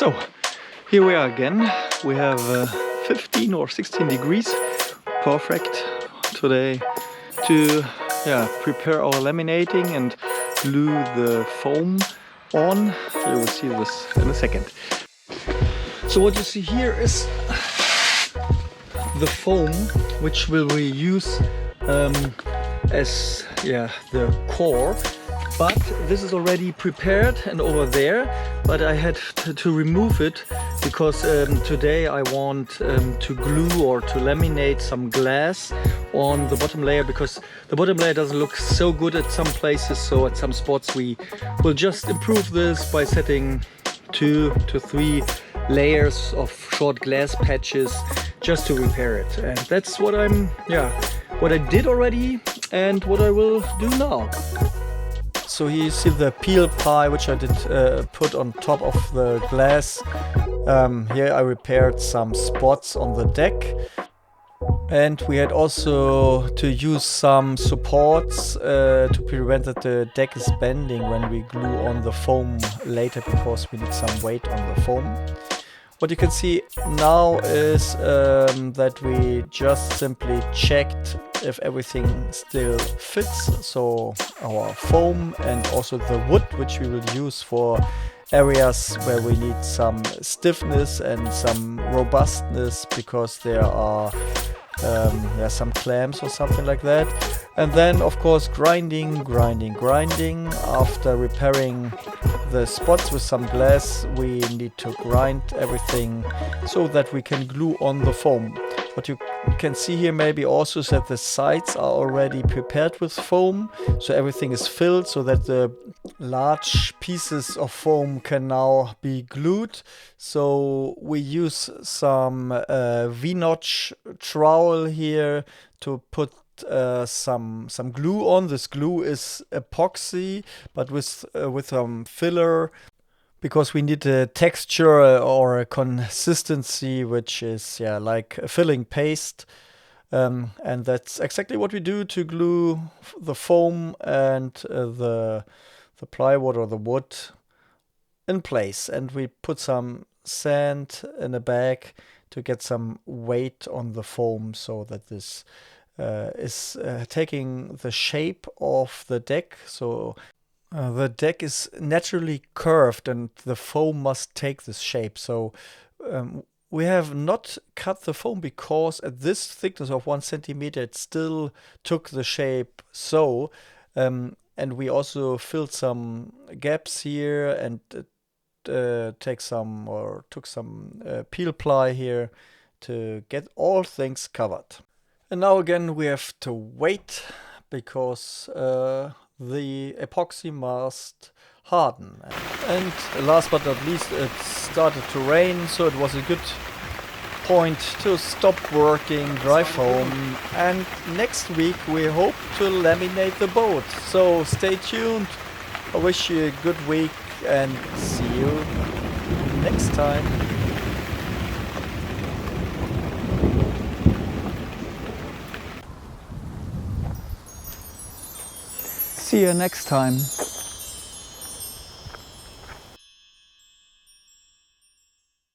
So here we are again. We have 15 or 16 degrees, perfect today to prepare our laminating and glue the foam on. You will see this in a second. So what you see here is the foam which we will use as the core. But this is already prepared and over there, but I had to remove it because today I want to glue or to laminate some glass on the bottom layer, because the bottom layer doesn't look so good at some places. So at some spots we will just improve this by setting 2 to 3 layers of short glass patches just to repair it. And that's what what I did already and what I will do now. So here you see the peel pie which I did put on top of the glass. Here I repaired some spots on the deck, and we had also to use some supports to prevent that the deck is bending when we glue on the foam later, because we need some weight on the foam. What you can see now is that we just simply checked if everything still fits. So our foam and also the wood which we will use for areas where we need some stiffness and some robustness, because there are some clamps or something like that. And then of course grinding. After repairing the spots with some glass, we need to grind everything so that we can glue on the foam. What you can see here maybe also is that the sides are already prepared with foam, so everything is filled so that the large pieces of foam can now be glued. So we use some V-notch trowel here to put some glue on. This glue is epoxy, but with filler, because we need a texture or a consistency which is like a filling paste. And that's exactly what we do to glue the foam and the plywood or the wood in place. And we put some sand in a bag to get some weight on the foam, so that this is taking the shape of the deck. So the deck is naturally curved and the foam must take this shape. So we have not cut the foam because at this thickness of 1 centimeter it still took the shape. So and we also filled some gaps here and took some peel ply here to get all things covered. And now again we have to wait, because the epoxy must harden. And last but not least, it started to rain, so it was a good point to stop working dry foam. And next week we hope to laminate the boat. So stay tuned. I wish you a good week and see you next time. See you next time.